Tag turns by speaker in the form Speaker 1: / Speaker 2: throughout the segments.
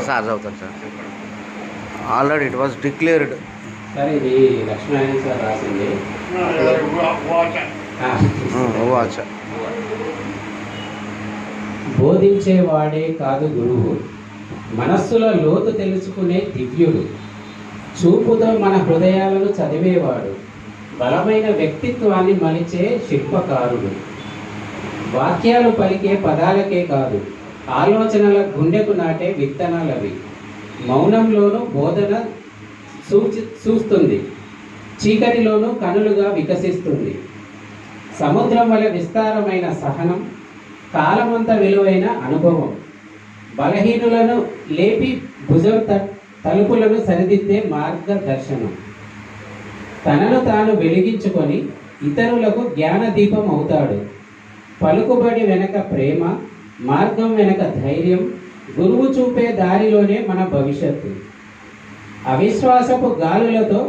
Speaker 1: Sir చదువుతాను sir. Already it was declared.
Speaker 2: Sir ఇది Lakshminarayana sir రాసింది. బోధించేవాడే కాదు గురువు, మనస్సుల లోతు తెలుసుకునే దివ్యుడు, చూపుతో మన హృదయాలను చదివేవాడు, బలమైన వ్యక్తిత్వాన్ని మలిచే శిల్పకారుడు. వాక్యాలు పలికే పదాలకే కాదు, ఆలోచనల గుండెకు నాటే విత్తనాలవి. మౌనంలోనూ బోధన చూస్తుంది, చీకటిలోనూ కనులుగా వికసిస్తుంది. సముద్రం వలె విస్తారమైన సహనం, కాలమంత విలువైన అనుభవం, బలహీనులను లేపి భుజం తలుపులను సరిదిద్దే మార్గదర్శనం. తనను తాను వెలిగించుకొని ఇతరులకు జ్ఞానదీపం అవుతాడు. పలుకుబడి వెనక ప్రేమ, మార్గం వెనక ధైర్యం, గురువు చూపే దారిలోనే మన భవిష్యత్తు. అవిశ్వాసపు గాలులతో,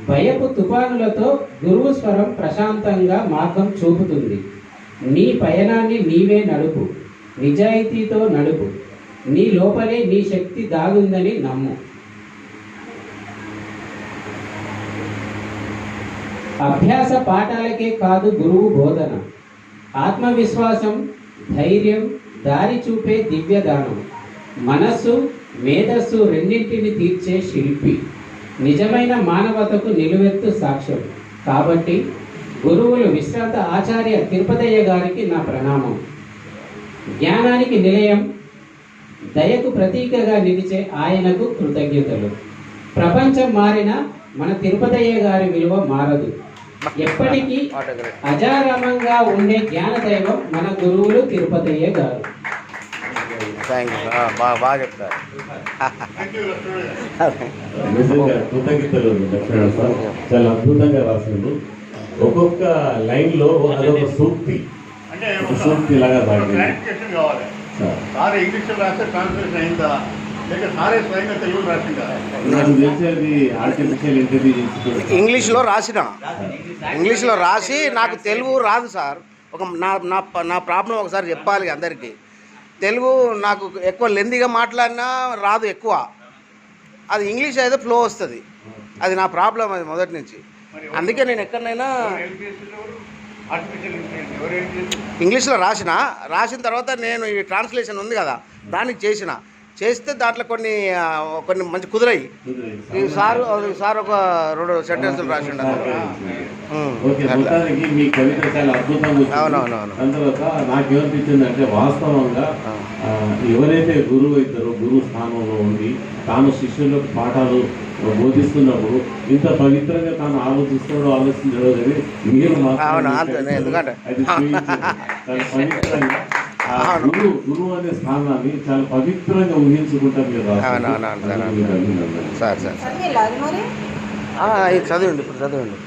Speaker 2: భయపు తుఫానులతో గురువు స్వరం ప్రశాంతంగా మార్గం చూపుతుంది. నీ పయనాన్ని నీవే నడుపు, నిజాయితీతో నడుపు, నీ లోపలే నీ శక్తి దాగుందని నమ్ము. అభ్యాస పాఠాలకే కాదు గురువు బోధన, ఆత్మవిశ్వాసం, ధైర్యం, దారి చూపే దివ్యదానం, మనస్సు మేధస్సు రెండింటిని తీర్చే శిల్పి, నిజమైన మానవతకు నిలువెత్తు సాక్ష్యం. కాబట్టి గురువులు విశ్రాంత ఆచార్య తిరుపతయ్య గారికి నా ప్రణామం. జ్ఞానానికి నిలయం, దయకు ప్రతీకగా నిలిచే ఆయనకు కృతజ్ఞతలు. ప్రపంచం మారినా మన తిరుపతయ్య గారి విలువ మారదు. ఎప్పటికీ అజారామంగా ఉండే జ్ఞాన దైవం మన గురువులు తిరుపతయ్య గారు.
Speaker 1: బాగా చెప్తారు.
Speaker 3: కృతజ్ఞతలు లక్ష్మణ సార్, చాలా అద్భుతంగా రాసిండు. ఒక్కొక్క లైన్ లో అదొక సూక్తి, సూక్తి లాగా
Speaker 1: ఇంగ్లీష్లో రాసి నాకు తెలుగు రాదు సార్. ఒక నా ప్రాబ్లం ఒకసారి చెప్పాలి అందరికీ. తెలుగు నాకు ఎక్కువ లెందీగా మాట్లాడినా రాదు ఎక్కువ. అది ఇంగ్లీష్ అయితే ఫ్లో వస్తుంది. అది నా ప్రాబ్లం, అది మొదటి నుంచి. అందుకే నేను ఎక్కడైనా ఇంగ్లీష్లో రాసిన తర్వాత నేను ఈ ట్రాన్స్లేషన్ ఉంది కదా, దానికి చేస్తే దాంట్లో కొన్ని మంచి కుదిరాయి. ఈ సార్ ఒక 2 సెంటెన్సులు రాసిండు. అవునవునవును.
Speaker 3: తర్వాత నాకేమనిపించింది అంటే, వాస్తవంగా ఎవరైతే గురువు అవుతారో, గురువు స్థానంలో ఉండి తాను శిష్యులకు పాఠాలు బోధిస్తున్నప్పుడు ఇంత పవిత్రంగా తాను ఆలోచించడో కానీ మీరు
Speaker 1: ఎందుకంటే
Speaker 3: పవిత్రంగా గురువు అనే స్థానాన్ని చాలా పవిత్రంగా ఊహించుకుంటారు మీరు.
Speaker 1: సార్ చదవండి, ఇప్పుడు చదవండి.